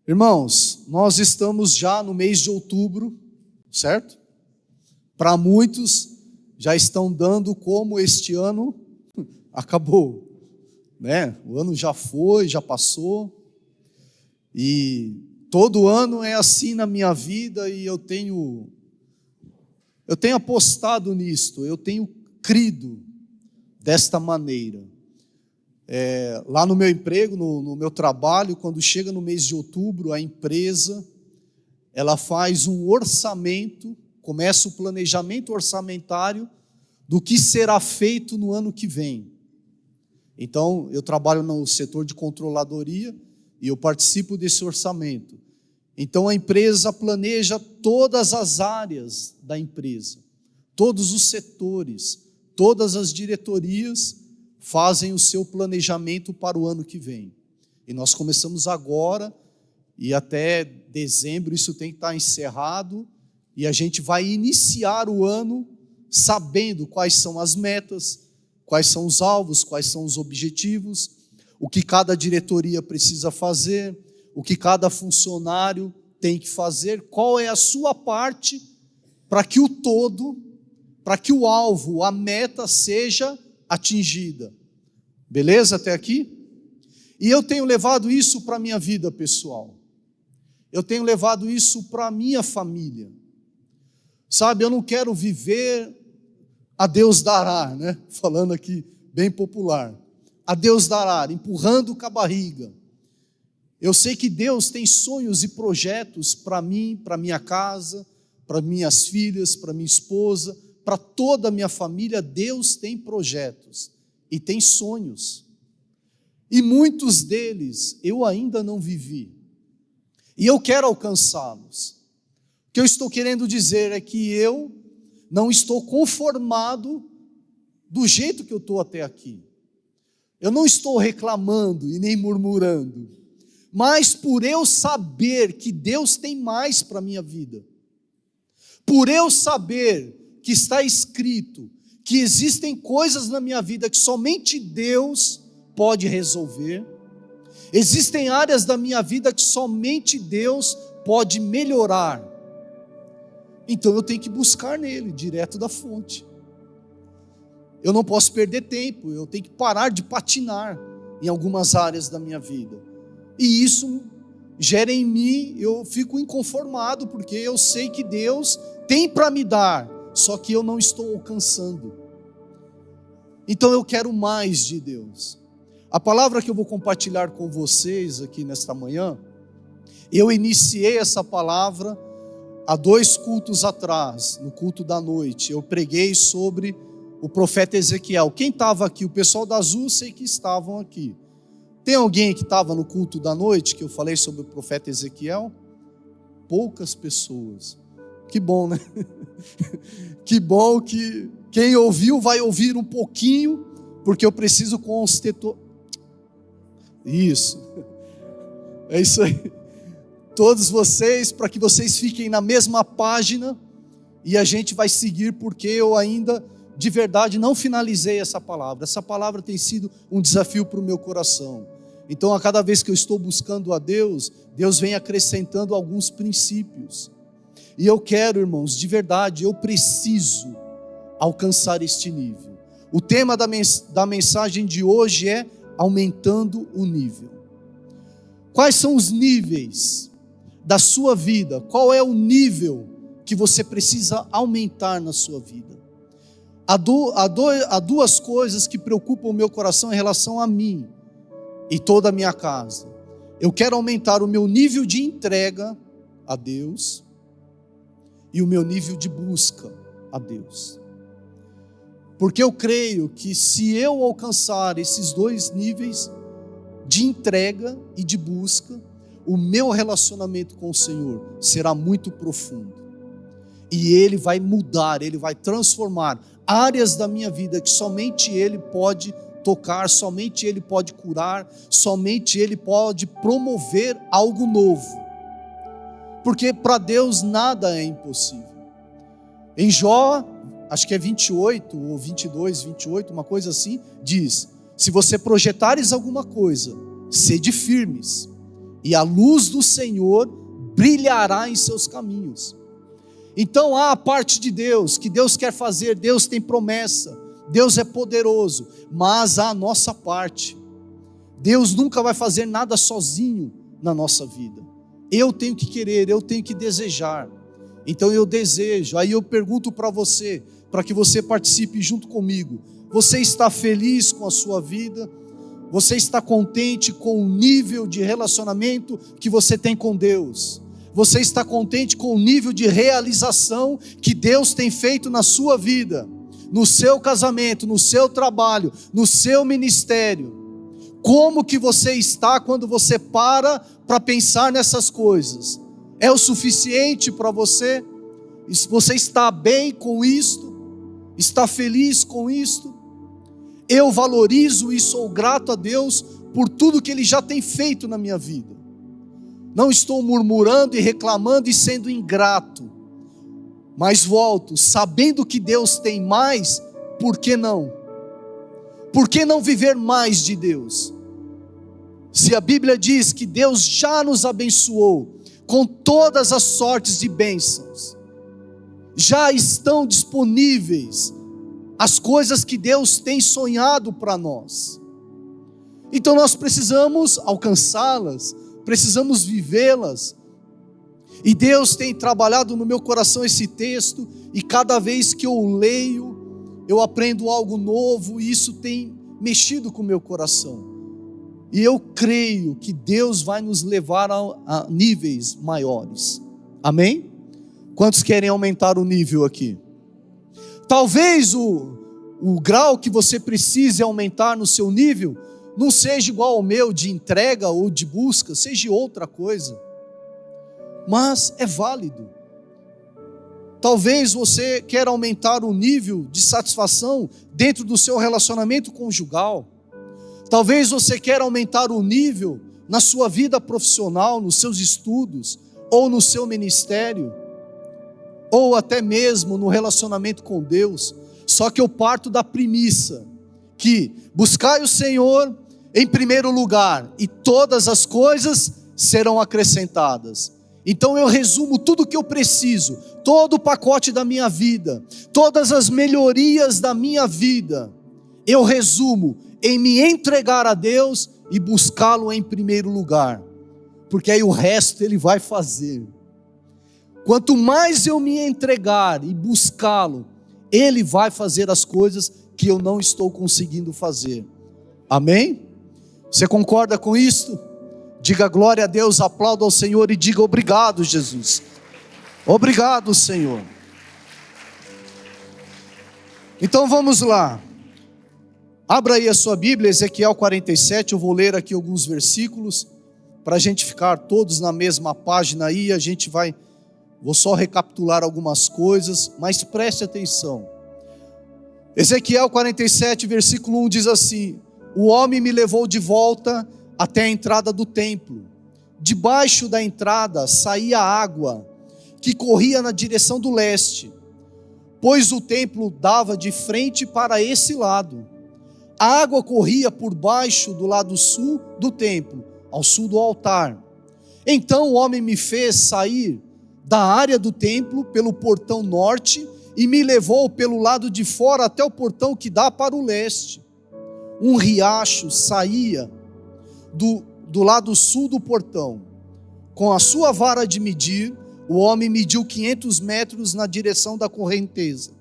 Irmãos, nós estamos já no mês de outubro, certo? Para muitos já estão dando como este ano acabou, né? O ano já foi, já passou, e todo ano é assim na minha vida, e eu tenho apostado nisto, eu tenho crido desta maneira. Lá no meu emprego, no meu trabalho, quando chega no mês de outubro, a empresa, ela faz um orçamento, começa o planejamento orçamentário do que será feito no ano que vem. Então, eu trabalho no setor de controladoria e eu participo desse orçamento. Então, a empresa planeja todas as áreas da empresa, todos os setores, todas as diretorias fazem o seu planejamento para o ano que vem. E nós começamos agora, e até dezembro isso tem que estar encerrado, e a gente vai iniciar o ano sabendo quais são as metas, quais são os alvos, quais são os objetivos, o que cada diretoria precisa fazer, o que cada funcionário tem que fazer, qual é a sua parte para que o todo, para que o alvo, a meta seja atingida. Beleza até aqui? E eu tenho levado isso para a minha vida pessoal. Eu tenho levado isso para a minha família. Sabe, eu não quero viver a Deus dará, né? Falando aqui bem popular. A Deus dará, empurrando com a barriga. Eu sei que Deus tem sonhos e projetos para mim, para minha casa, para minhas filhas, para minha esposa, para toda a minha família. Deus tem projetos e tem sonhos. E muitos deles eu ainda não vivi. E eu quero alcançá-los. O que eu estou querendo dizer é que eu não estou conformado do jeito que eu estou até aqui. Eu não estou reclamando e nem murmurando, mas por eu saber que Deus tem mais para a minha vida, por eu saber que está escrito que existem coisas na minha vida que somente Deus pode resolver, existem áreas da minha vida que somente Deus pode melhorar, então eu tenho que buscar nele, direto da fonte. Eu não posso perder tempo, eu tenho que parar de patinar em algumas áreas da minha vida. E isso gera em mim, eu fico inconformado, porque eu sei que Deus tem para me dar, só que eu não estou alcançando. Então eu quero mais de Deus. A palavra que eu vou compartilhar com vocês aqui nesta manhã, eu iniciei essa palavra há 2 cultos atrás, no culto da noite. Eu preguei sobre o profeta Ezequiel. Quem estava aqui? O pessoal da Azul, sei que estavam aqui. Tem alguém que estava no culto da noite, que eu falei sobre o profeta Ezequiel? Poucas pessoas. Que bom, né? Que bom que quem ouviu vai ouvir um pouquinho, porque eu preciso Isso. É isso aí. Todos vocês, para que vocês fiquem na mesma página, e a gente vai seguir, porque eu ainda, de verdade, não finalizei essa palavra. Essa palavra tem sido um desafio para o meu coração. Então, a cada vez que eu estou buscando a Deus, Deus vem acrescentando alguns princípios. E eu quero, irmãos, de verdade, eu preciso alcançar este nível. O tema da mensagem de hoje é aumentando o nível. Quais são os níveis da sua vida? Qual é o nível que você precisa aumentar na sua vida? Há 2 coisas que preocupam o meu coração em relação a mim e toda a minha casa. Eu quero aumentar o meu nível de entrega a Deus e o meu nível de busca a Deus. Porque eu creio que se eu alcançar esses 2 níveis de entrega e de busca, o meu relacionamento com o Senhor será muito profundo. E Ele vai mudar, Ele vai transformar áreas da minha vida que somente Ele pode tocar, somente Ele pode curar, somente Ele pode promover algo novo. Porque para Deus nada é impossível. Em Jó, acho que é 28 ou 22, 28, uma coisa assim, diz: se você projetares alguma coisa, sede firmes, e a luz do Senhor brilhará em seus caminhos. Então há a parte de Deus, que Deus quer fazer, Deus tem promessa, Deus é poderoso, mas há a nossa parte. Deus nunca vai fazer nada sozinho na nossa vida. Eu tenho que querer, eu tenho que desejar. Então eu desejo, aí eu pergunto para você, para que você participe junto comigo. Você está feliz com a sua vida? Você está contente com o nível de relacionamento que você tem com Deus? Você está contente com o nível de realização que Deus tem feito na sua vida, no seu casamento, no seu trabalho, no seu ministério? Como que você está quando você para pensar nessas coisas? É o suficiente para você? Você está bem com isto? Está feliz com isto? Eu valorizo e sou grato a Deus por tudo que Ele já tem feito na minha vida. Não estou murmurando e reclamando e sendo ingrato, mas volto, sabendo que Deus tem mais, por que não? Por que não viver mais de Deus? Se a Bíblia diz que Deus já nos abençoou com todas as sortes de bênçãos, já estão disponíveis as coisas que Deus tem sonhado para nós. Então nós precisamos alcançá-las, precisamos vivê-las. E Deus tem trabalhado no meu coração esse texto, e cada vez que eu leio, eu aprendo algo novo, e isso tem mexido com o meu coração. E eu creio que Deus vai nos levar a níveis maiores. Amém? Quantos querem aumentar o nível aqui? Talvez o grau que você precise aumentar no seu nível não seja igual ao meu de entrega ou de busca, seja outra coisa, mas é válido. Talvez você queira aumentar o nível de satisfação dentro do seu relacionamento conjugal. Talvez você queira aumentar o nível na sua vida profissional, nos seus estudos, ou no seu ministério, ou até mesmo no relacionamento com Deus. Só que eu parto da premissa que buscai o Senhor em primeiro lugar, e todas as coisas serão acrescentadas. Então eu resumo tudo o que eu preciso, todo o pacote da minha vida, todas as melhorias da minha vida, eu resumo em me entregar a Deus e buscá-lo em primeiro lugar, porque aí o resto Ele vai fazer. Quanto mais eu me entregar e buscá-lo, Ele vai fazer as coisas que eu não estou conseguindo fazer. Amém? Você concorda com isto? Diga glória a Deus, aplauda ao Senhor e diga obrigado, Jesus. Obrigado, Senhor. Então vamos lá. Abra aí a sua Bíblia, Ezequiel 47, eu vou ler aqui alguns versículos, para a gente ficar todos na mesma página aí, vou só recapitular algumas coisas, mas preste atenção. Ezequiel 47, versículo 1 diz assim: o homem me levou de volta até a entrada do templo. Debaixo da entrada saía água, que corria na direção do leste, pois o templo dava de frente para esse lado. A água corria por baixo do lado sul do templo, ao sul do altar. Então o homem me fez sair da área do templo pelo portão norte e me levou pelo lado de fora até o portão que dá para o leste. Um riacho saía do lado sul do portão. Com a sua vara de medir, o homem mediu 500 metros na direção da correnteza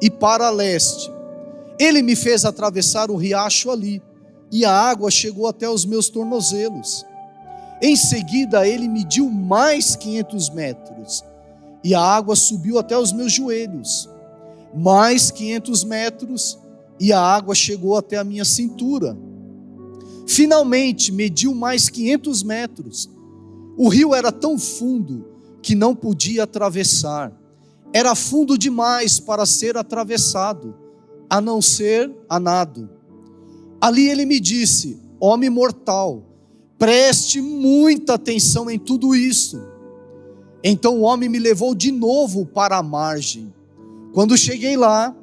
e para leste. Ele me fez atravessar o riacho ali, e a água chegou até os meus tornozelos. Em seguida ele mediu mais 500 metros, e a água subiu até os meus joelhos. Mais 500 metros, e a água chegou até a minha cintura. Finalmente mediu mais 500 metros. O rio era tão fundo que não podia atravessar. Era fundo demais para ser atravessado, a não ser a nado. Ali ele me disse: homem mortal, preste muita atenção em tudo isso. Então o homem me levou de novo para a margem. Quando cheguei lá,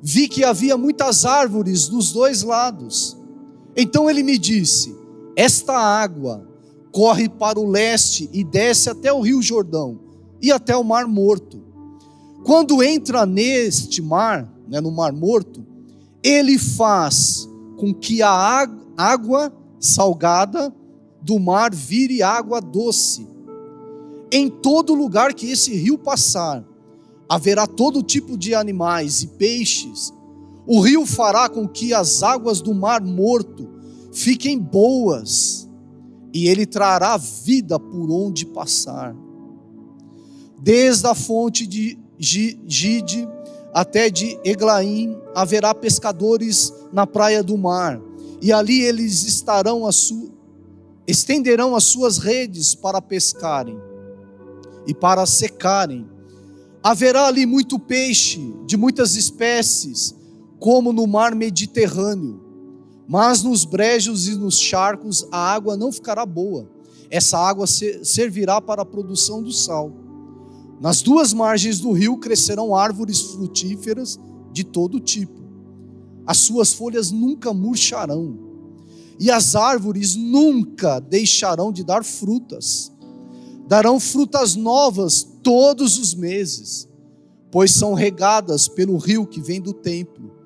vi que havia muitas árvores dos dois lados. Então ele me disse: esta água corre para o leste e desce até o rio Jordão e até o Mar Morto. Quando entra neste mar, no Mar Morto, ele faz com que a água salgada do mar vire água doce. Em todo lugar que esse rio passar, haverá todo tipo de animais e peixes. O rio fará com que as águas do Mar Morto fiquem boas, e ele trará vida por onde passar. Desde a fonte de Gide até de Eglaim haverá pescadores na praia do mar, e ali eles estenderão as suas redes para pescarem e para secarem. Haverá ali muito peixe de muitas espécies, como no mar Mediterrâneo, mas nos brejos e nos charcos a água não ficará boa. Essa água servirá para a produção do sal. Nas duas margens do rio crescerão árvores frutíferas de todo tipo. As suas folhas nunca murcharão, e as árvores nunca deixarão de dar frutas. Darão frutas novas todos os meses, pois são regadas pelo rio que vem do templo.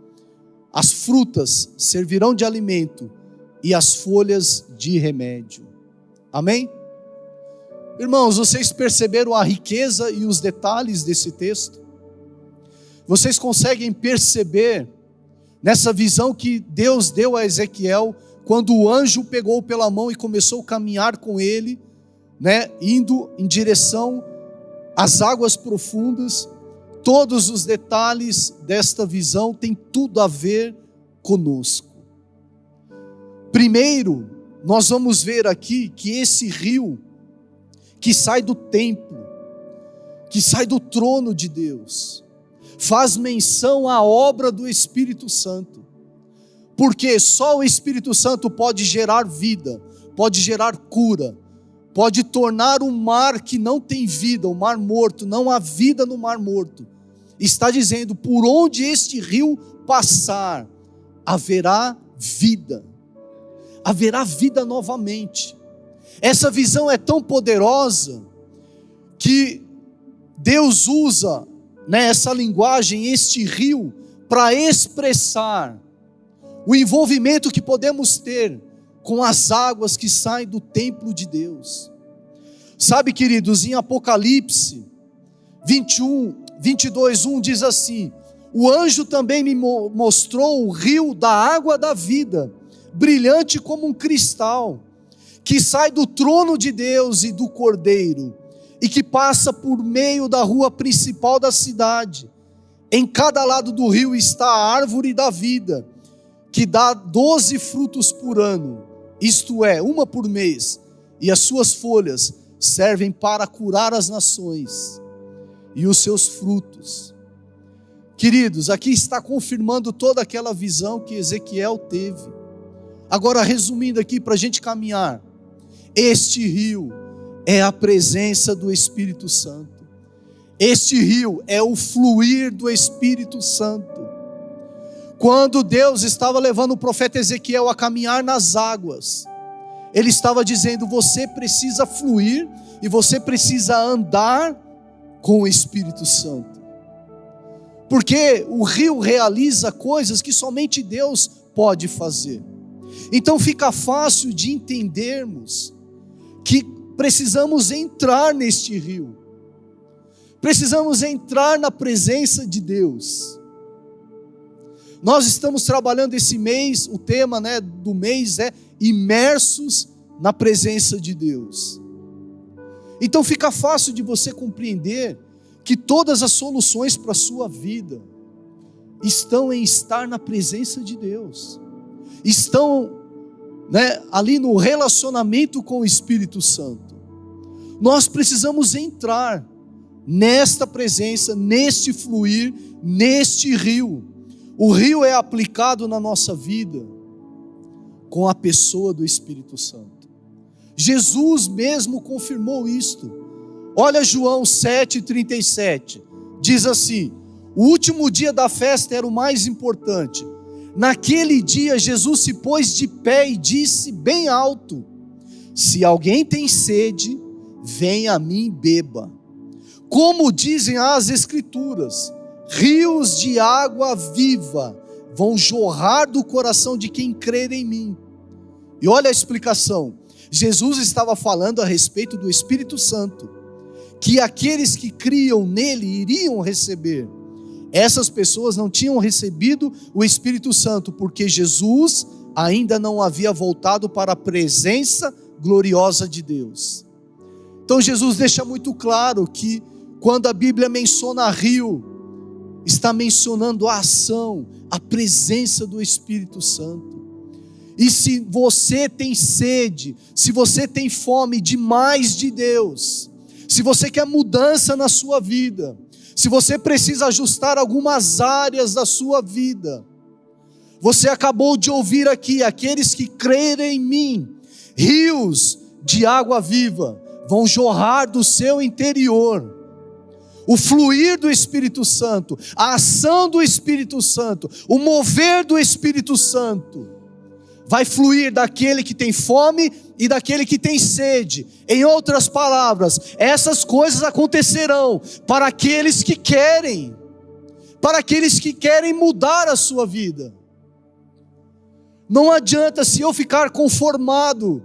As frutas servirão de alimento e as folhas de remédio. Amém? Irmãos, vocês perceberam a riqueza e os detalhes desse texto? Vocês conseguem perceber nessa visão que Deus deu a Ezequiel, quando o anjo pegou pela mão e começou a caminhar com ele, indo em direção às águas profundas? Todos os detalhes desta visão têm tudo a ver conosco. Primeiro, nós vamos ver aqui que esse rio que sai do templo, que sai do trono de Deus, faz menção à obra do Espírito Santo, porque só o Espírito Santo pode gerar vida, pode gerar cura, pode tornar um mar que não tem vida, o mar morto, não há vida no mar morto. Está dizendo, por onde este rio passar, haverá vida novamente. Essa visão é tão poderosa, que Deus usa essa linguagem, este rio, para expressar o envolvimento que podemos ter com as águas que saem do templo de Deus. Sabe, queridos, em Apocalipse 22:1 diz assim: o anjo também me mostrou o rio da água da vida, brilhante como um cristal, que sai do trono de Deus e do Cordeiro, e que passa por meio da rua principal da cidade. Em cada lado do rio está a árvore da vida, que dá 12 frutos por ano, isto é, uma por mês, e as suas folhas servem para curar as nações, e os seus frutos. Queridos, aqui está confirmando toda aquela visão que Ezequiel teve. Agora, resumindo aqui para a gente caminhar, este rio é a presença do Espírito Santo. Este rio é o fluir do Espírito Santo. Quando Deus estava levando o profeta Ezequiel a caminhar nas águas, Ele estava dizendo: você precisa fluir e você precisa andar com o Espírito Santo. Porque o rio realiza coisas que somente Deus pode fazer. Então fica fácil de entendermos que precisamos entrar neste rio. Precisamos entrar na presença de Deus. Nós estamos trabalhando esse mês, o tema do mês é imersos na presença de Deus. Então fica fácil de você compreender que todas as soluções para a sua vida estão em estar na presença de Deus, estão ali no relacionamento com o Espírito Santo. Nós precisamos entrar nesta presença, neste fluir, neste rio. O rio é aplicado na nossa vida com a pessoa do Espírito Santo. Jesus mesmo confirmou isto. Olha João 7,37, diz assim: o último dia da festa era o mais importante. Naquele dia Jesus se pôs de pé e disse bem alto: Se alguém tem sede, venha a mim e beba. Como dizem as Escrituras, rios de água viva vão jorrar do coração de quem crer em mim. E olha a explicação. Jesus estava falando a respeito do Espírito Santo, que aqueles que criam nele iriam receber. Essas pessoas não tinham recebido o Espírito Santo, porque Jesus ainda não havia voltado para a presença gloriosa de Deus. Então Jesus deixa muito claro que quando a Bíblia menciona rio, está mencionando a ação, a presença do Espírito Santo. E se você tem sede, se você tem fome de mais de Deus, se você quer mudança na sua vida, se você precisa ajustar algumas áreas da sua vida, você acabou de ouvir aqui, aqueles que crerem em mim, rios de água viva vão jorrar do seu interior. O fluir do Espírito Santo, a ação do Espírito Santo, o mover do Espírito Santo, vai fluir daquele que tem fome e daquele que tem sede. Em outras palavras, essas coisas acontecerão para aqueles que querem, mudar a sua vida. Não adianta se eu ficar conformado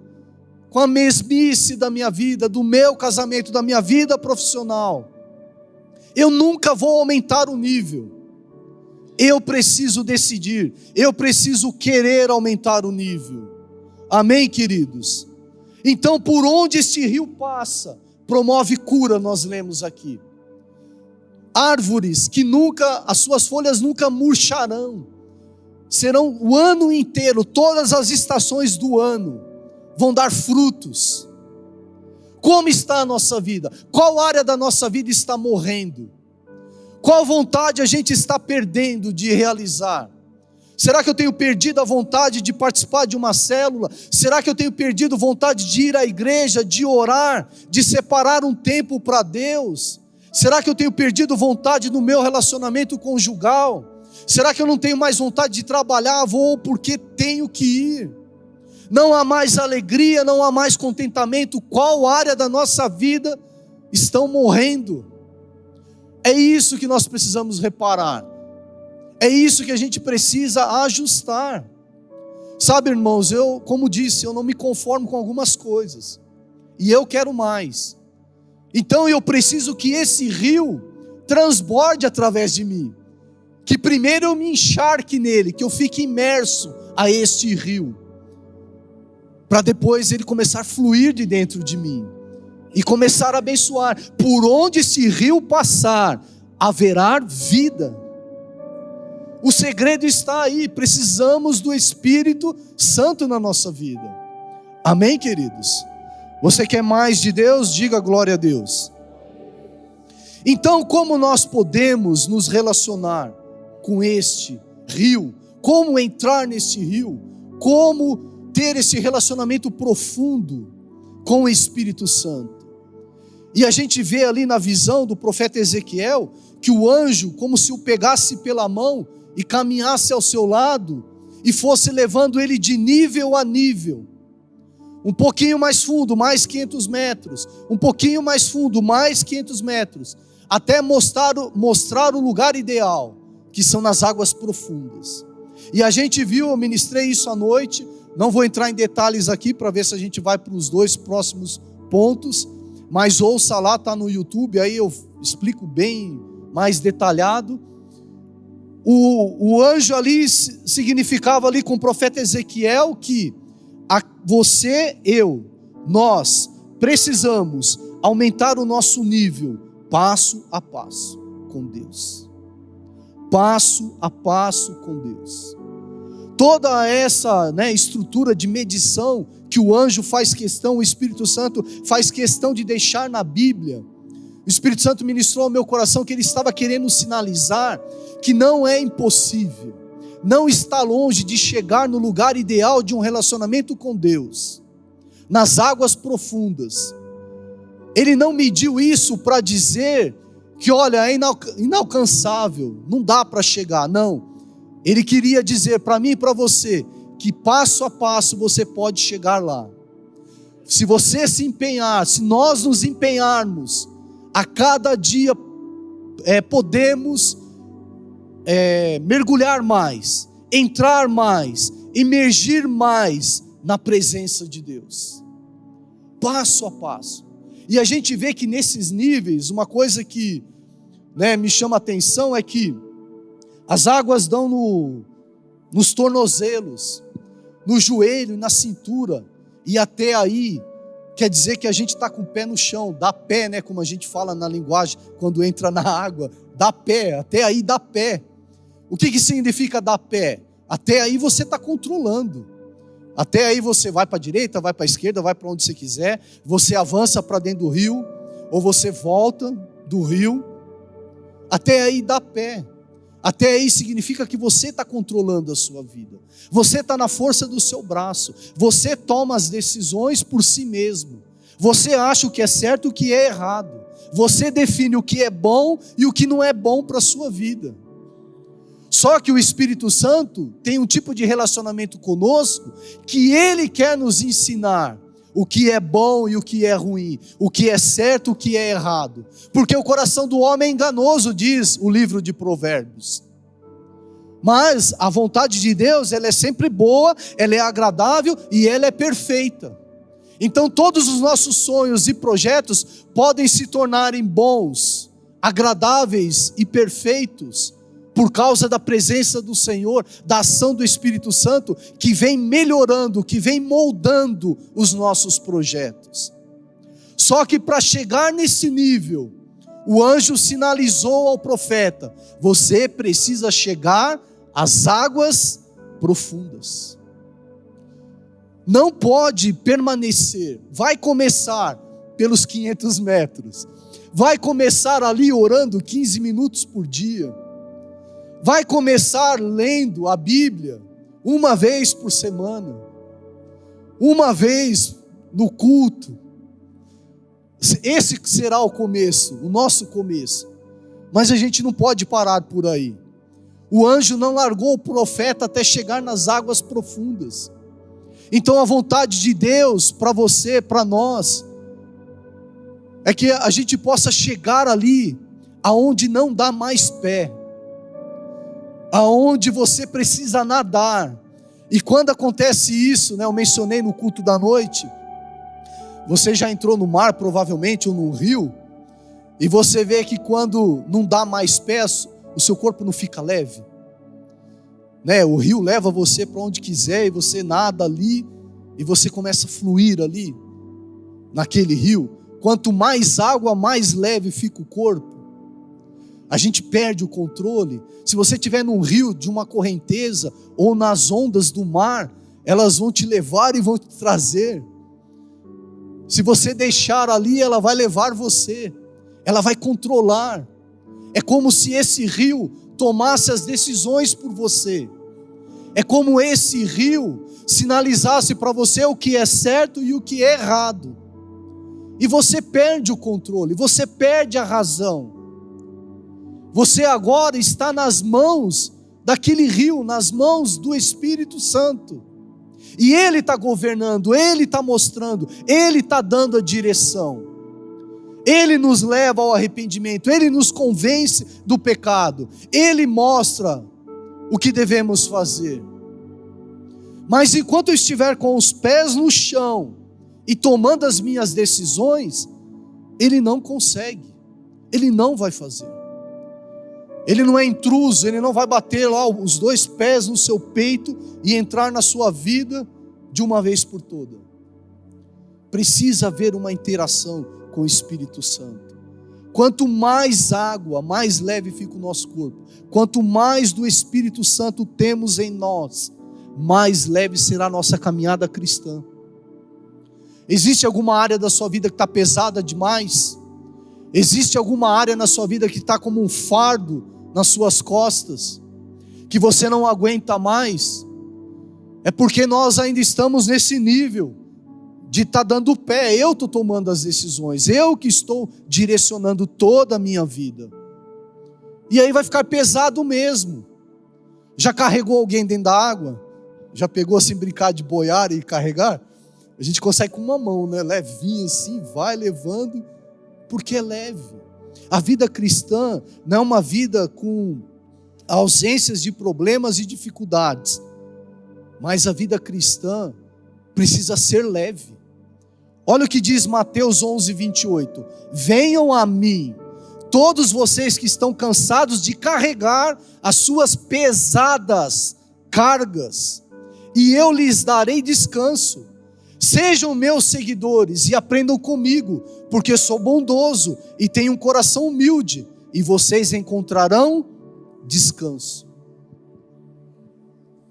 com a mesmice da minha vida, do meu casamento, da minha vida profissional. Eu nunca vou aumentar o nível. Eu preciso decidir, eu preciso querer aumentar o nível. Amém, queridos? Então, por onde este rio passa, promove cura, nós lemos aqui. Árvores que as suas folhas nunca murcharão, serão o ano inteiro, todas as estações do ano, vão dar frutos. Como está a nossa vida? Qual área da nossa vida está morrendo? Qual vontade a gente está perdendo de realizar? Será que eu tenho perdido a vontade de participar de uma célula? Será que eu tenho perdido vontade de ir à igreja, de orar, de separar um tempo para Deus? Será que eu tenho perdido vontade no meu relacionamento conjugal? Será que eu não tenho mais vontade de trabalhar? Vou porque tenho que ir. Não há mais alegria, não há mais contentamento. Qual área da nossa vida estão morrendo? É isso que nós precisamos reparar. É isso que a gente precisa ajustar. Sabe, irmãos, como disse, eu não me conformo com algumas coisas. E eu quero mais. Então eu preciso que esse rio transborde através de mim. Que primeiro eu me encharque nele, que eu fique imerso a este rio. Para depois ele começar a fluir de dentro de mim. E começar a abençoar. Por onde esse rio passar, haverá vida. O segredo está aí. Precisamos do Espírito Santo na nossa vida. Amém, queridos? Você quer mais de Deus? Diga glória a Deus. Então, como nós podemos nos relacionar com este rio? Como entrar neste rio? Como ter esse relacionamento profundo com o Espírito Santo? E a gente vê ali na visão do profeta Ezequiel, que o anjo, como se o pegasse pela mão e caminhasse ao seu lado, e fosse levando ele de nível a nível. Um pouquinho mais fundo, mais 500 metros. Um pouquinho mais fundo, mais 500 metros. Até mostrar o lugar ideal, que são nas águas profundas. E a gente viu, eu ministrei isso à noite, não vou entrar em detalhes aqui, para ver se a gente vai para os 2 próximos pontos, mas ouça lá, está no YouTube, aí eu explico bem mais detalhado. O anjo ali significava ali com o profeta Ezequiel que você, nós precisamos aumentar o nosso nível passo a passo com Deus. Passo a passo com Deus. Toda essa estrutura de medição que o anjo faz questão, o Espírito Santo faz questão de deixar na Bíblia. O Espírito Santo ministrou ao meu coração que ele estava querendo sinalizar que não é impossível, não está longe de chegar no lugar ideal de um relacionamento com Deus, nas águas profundas. Ele não mediu isso para dizer que, olha, é inalcançável, não dá para chegar, não. Ele queria dizer para mim e para você, que passo a passo você pode chegar lá. se você se empenhar, se nós nos empenharmos, a cada dia podemos mergulhar mais, entrar mais, emergir mais na presença de Deus, passo a passo. E a gente vê que nesses níveis, uma coisa que me chama a atenção é que as águas dão nos tornozelos, no joelho, na cintura, e até aí, quer dizer que a gente está com o pé no chão, dá pé, como a gente fala na linguagem, quando entra na água, dá pé, até aí dá pé. O que significa dar pé? Até aí você está controlando, até aí você vai para a direita, vai para a esquerda, vai para onde você quiser, você avança para dentro do rio, ou você volta do rio, até aí dá pé. Até aí significa que você está controlando a sua vida, você está na força do seu braço, você toma as decisões por si mesmo, você acha o que é certo e o que é errado, você define o que é bom e o que não é bom para a sua vida. Só que o Espírito Santo tem um tipo de relacionamento conosco que Ele quer nos ensinar o que é bom e o que é ruim, o que é certo e o que é errado, porque o coração do homem é enganoso, diz o livro de Provérbios. Mas a vontade de Deus, ela é sempre boa, ela é agradável e ela é perfeita. Então todos os nossos sonhos e projetos podem se tornarem bons, agradáveis e perfeitos por causa da presença do Senhor, da ação do Espírito Santo, que vem melhorando, que vem moldando os nossos projetos. Só que para chegar nesse nível, o anjo sinalizou ao profeta: você precisa chegar às águas profundas. Não pode permanecer, vai começar pelos 500 metros, vai começar ali orando 15 minutos por dia, vai começar lendo a Bíblia uma vez por semana, uma vez no culto. Esse será o começo, o nosso começo. Mas a gente não pode parar por aí. O anjo não largou o profeta até chegar nas águas profundas. Então a vontade de Deus para você, para nós, é que a gente possa chegar ali aonde não dá mais pé, aonde você precisa nadar. E quando acontece isso, eu mencionei no culto da noite, você já entrou no mar provavelmente, ou no rio, e você vê que quando não dá mais pé, o seu corpo não fica leve, o rio leva você para onde quiser, e você nada ali, e você começa a fluir ali, naquele rio. Quanto mais água, mais leve fica o corpo. A gente perde o controle. Se você estiver num rio de uma correnteza, ou nas ondas do mar, elas vão te levar e vão te trazer. Se você deixar ali, ela vai levar você, ela vai controlar. É como se esse rio tomasse as decisões por você. É como esse rio sinalizasse para você o que é certo e o que é errado. E você perde o controle, você perde a razão. Você agora está nas mãos daquele rio, nas mãos do Espírito Santo. E Ele está governando, Ele está mostrando, Ele está dando a direção. Ele nos leva ao arrependimento, Ele nos convence do pecado, Ele mostra o que devemos fazer. Mas enquanto eu estiver com os pés no chão e tomando as minhas decisões, Ele não consegue, Ele não vai fazer. Ele não é intruso, Ele não vai bater lá os 2 pés no seu peito e entrar na sua vida de uma vez por toda. Precisa haver uma interação com o Espírito Santo. Quanto mais água, mais leve fica o nosso corpo. Quanto mais do Espírito Santo temos em nós, mais leve será a nossa caminhada cristã. Existe alguma área da sua vida que está pesada demais? Existe alguma área na sua vida que está como um fardo nas suas costas, que você não aguenta mais? É porque nós ainda estamos nesse nível de estar dando pé. Eu estou tomando as decisões, eu que estou direcionando toda a minha vida. E aí vai ficar pesado mesmo. Já carregou alguém dentro da água? Já pegou assim brincar de boiar e carregar? A gente consegue com uma mão, né? Levinho assim, vai levando, porque é leve. A vida cristã não é uma vida com ausências de problemas e dificuldades, mas a vida cristã precisa ser leve. Olha o que diz Mateus 11, 28. Venham a mim, todos vocês que estão cansados de carregar as suas pesadas cargas, e eu lhes darei descanso. Sejam meus seguidores e aprendam comigo, porque sou bondoso e tenho um coração humilde, e vocês encontrarão descanso.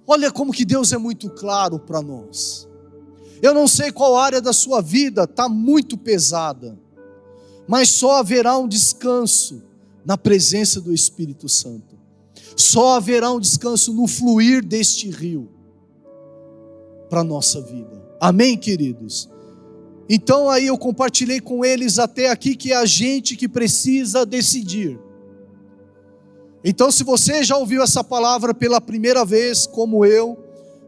Olha como que Deus é muito claro para nós. Eu não sei qual área da sua vida está muito pesada, mas só haverá um descanso na presença do Espírito Santo. Só haverá um descanso no fluir deste rio para a nossa vida. Amém, queridos? Então aí eu compartilhei com eles até aqui que é a gente que precisa decidir. Então, se você já ouviu essa palavra pela primeira vez, como eu,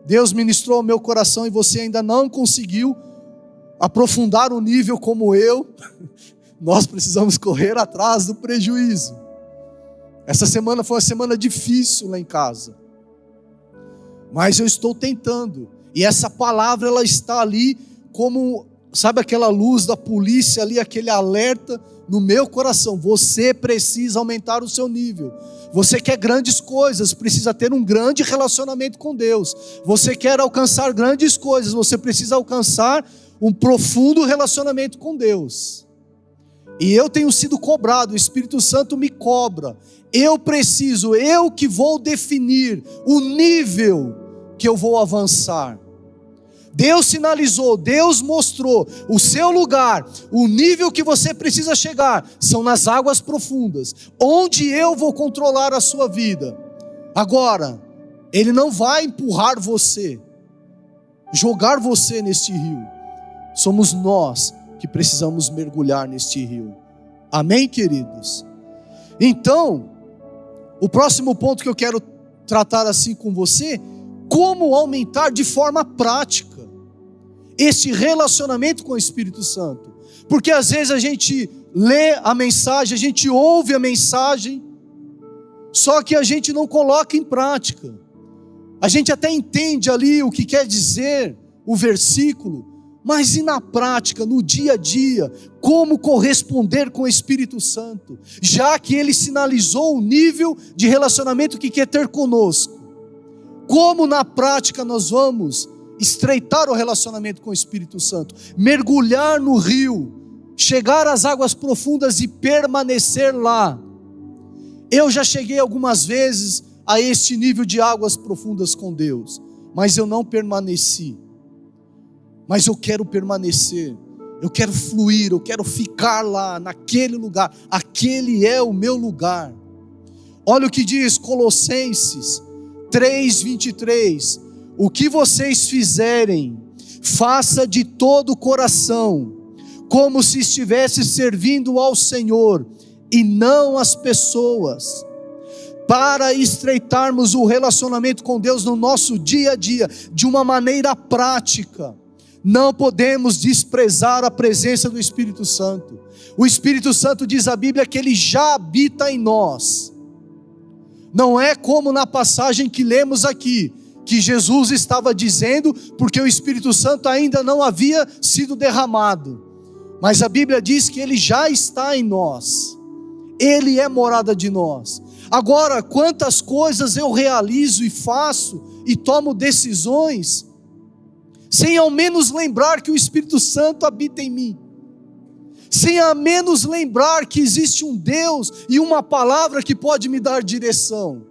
Deus ministrou ao meu coração e você ainda não conseguiu aprofundar o nível como eu, nós precisamos correr atrás do prejuízo. Essa semana foi uma semana difícil lá em casa, mas eu estou tentando, e essa palavra ela está ali como, sabe aquela luz da polícia ali, aquele alerta no meu coração. Você precisa aumentar o seu nível. Você quer grandes coisas, precisa ter um grande relacionamento com Deus. Você quer alcançar grandes coisas, você precisa alcançar um profundo relacionamento com Deus. E eu tenho sido cobrado, o Espírito Santo me cobra. Eu que vou definir o nível que eu vou avançar. Deus sinalizou, Deus mostrou o seu lugar, o nível que você precisa chegar, são nas águas profundas, onde eu vou controlar a sua vida. Agora, Ele não vai empurrar você, jogar você neste rio. Somos nós que precisamos mergulhar neste rio. Amém, queridos? Então, o próximo ponto que eu quero tratar assim com você, como aumentar de forma prática esse relacionamento com o Espírito Santo. Porque às vezes a gente lê a mensagem, a gente ouve a mensagem, só que a gente não coloca em prática. A gente até entende ali o que quer dizer o versículo, mas e na prática, no dia a dia, como corresponder com o Espírito Santo, já que Ele sinalizou o nível de relacionamento que quer ter conosco? Como na prática nós vamos estreitar o relacionamento com o Espírito Santo, mergulhar no rio, chegar às águas profundas e permanecer lá? Eu já cheguei algumas vezes a este nível de águas profundas com Deus, mas eu não permaneci. Mas eu quero permanecer, eu quero fluir, eu quero ficar lá, naquele lugar. Aquele é o meu lugar. Olha o que diz Colossenses 3:23. O que vocês fizerem, faça de todo o coração, como se estivesse servindo ao Senhor e não às pessoas, para estreitarmos o relacionamento com Deus no nosso dia a dia, de uma maneira prática. Não podemos desprezar a presença do Espírito Santo. O Espírito Santo, diz a Bíblia, que Ele já habita em nós. Não é como na passagem que lemos aqui, que Jesus estava dizendo, porque o Espírito Santo ainda não havia sido derramado. Mas a Bíblia diz que Ele já está em nós. Ele é morada de nós. Agora, quantas coisas eu realizo e faço e tomo decisões, sem ao menos lembrar que o Espírito Santo habita em mim, sem ao menos lembrar que existe um Deus e uma palavra que pode me dar direção.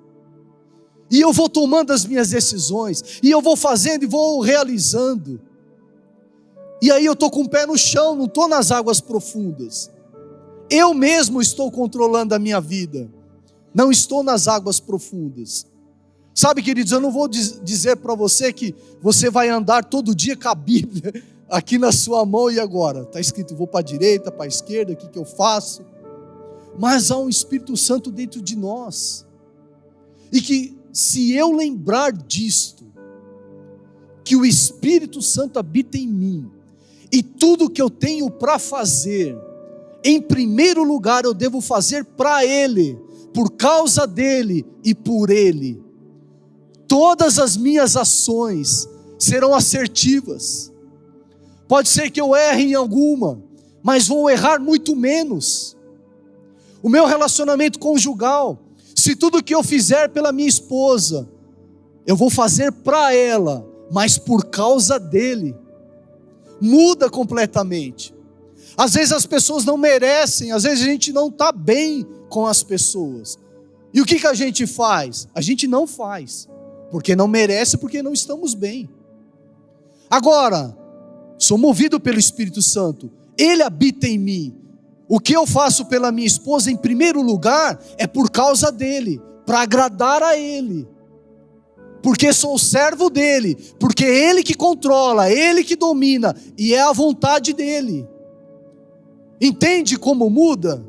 E eu vou tomando as minhas decisões, e eu vou fazendo e vou realizando, e aí eu estou com o pé no chão, não estou nas águas profundas. Eu mesmo estou controlando a minha vida, não estou nas águas profundas. Sabe, queridos, eu não vou dizer para você que você vai andar todo dia com a Bíblia aqui na sua mão e agora está escrito, vou para a direita, para a esquerda, o que eu faço? Mas há um Espírito Santo dentro de nós, e que se eu lembrar disto, que o Espírito Santo habita em mim, E tudo que eu tenho para fazer, em primeiro lugar eu devo fazer para Ele, por causa dEle e por Ele. Todas as minhas ações serão assertivas. Pode ser que eu erre em alguma, mas vou errar muito menos. O meu relacionamento conjugal, se tudo que eu fizer pela minha esposa, eu vou fazer para ela, mas por causa dele, muda completamente. Às vezes as pessoas não merecem, às vezes a gente não está bem com as pessoas. E o que a gente faz? A gente não faz, porque não merece, porque não estamos bem. Agora, sou movido pelo Espírito Santo, Ele habita em mim. O que eu faço pela minha esposa, em primeiro lugar, é por causa dele, para agradar a Ele. Porque sou servo dele, porque é Ele que controla, Ele que domina, e é a vontade dele. Entende como muda?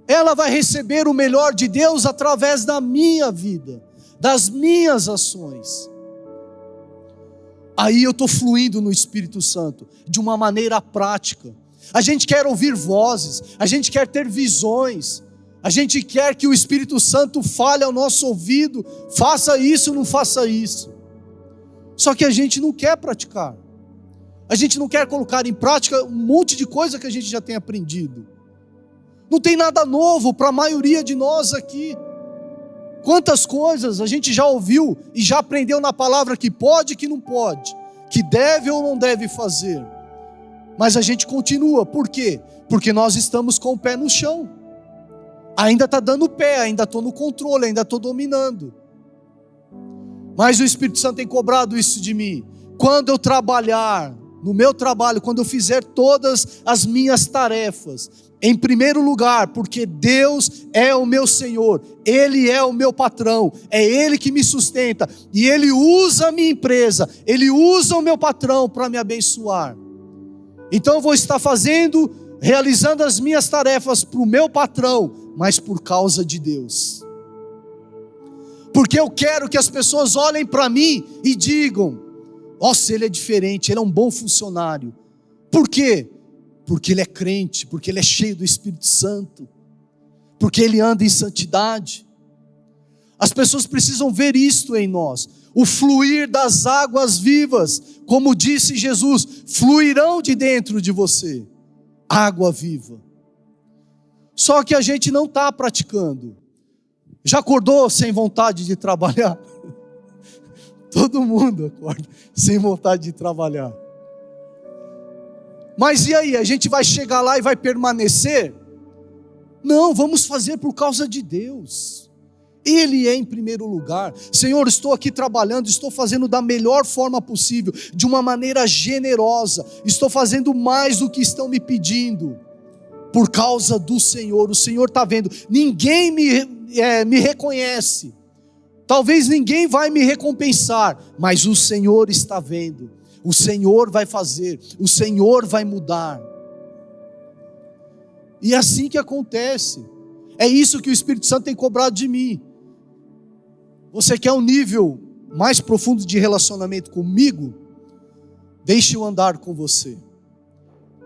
Ela vai receber o melhor de Deus através da minha vida, das minhas ações. Aí eu estou fluindo no Espírito Santo, de uma maneira prática. A gente quer ouvir vozes, a gente quer ter visões, a gente quer que o Espírito Santo fale ao nosso ouvido, faça isso, não faça isso. Só que a gente não quer praticar. A gente não quer colocar em prática um monte de coisa que a gente já tem aprendido. Não tem nada novo para a maioria de nós aqui. Quantas coisas a gente já ouviu e já aprendeu na palavra que pode e que não pode, que deve ou não deve fazer. Mas a gente continua, por quê? Porque nós estamos com o pé no chão. Ainda está dando pé, ainda estou no controle, ainda estou dominando. Mas o Espírito Santo tem cobrado isso de mim. Quando eu trabalhar, no meu trabalho, quando eu fizer todas as minhas tarefas, em primeiro lugar, porque Deus é o meu Senhor, Ele é o meu patrão, é Ele que me sustenta, e Ele usa a minha empresa, Ele usa o meu patrão para me abençoar. Então eu vou estar realizando as minhas tarefas para o meu patrão, mas por causa de Deus. Porque eu quero que as pessoas olhem para mim e digam: nossa, ele é diferente, ele é um bom funcionário. Por quê? Porque ele é crente, porque ele é cheio do Espírito Santo, porque ele anda em santidade. As pessoas precisam ver isto em nós, o fluir das águas vivas, como disse Jesus, fluirão de dentro de você, água viva. Só que a gente não está praticando. Já acordou sem vontade de trabalhar? Todo mundo acorda sem vontade de trabalhar. Mas e aí, a gente vai chegar lá e vai permanecer? Não, vamos fazer por causa de Deus. Ele é em primeiro lugar. Senhor, estou aqui trabalhando, estou fazendo da melhor forma possível, de uma maneira generosa, estou fazendo mais do que estão me pedindo, por causa do Senhor. O Senhor está vendo, ninguém me reconhece, talvez ninguém vai me recompensar, mas o Senhor está vendo, o Senhor vai fazer, o Senhor vai mudar. E é assim que acontece. É isso que o Espírito Santo tem cobrado de mim. Você quer um nível mais profundo de relacionamento comigo? Deixe eu andar com você,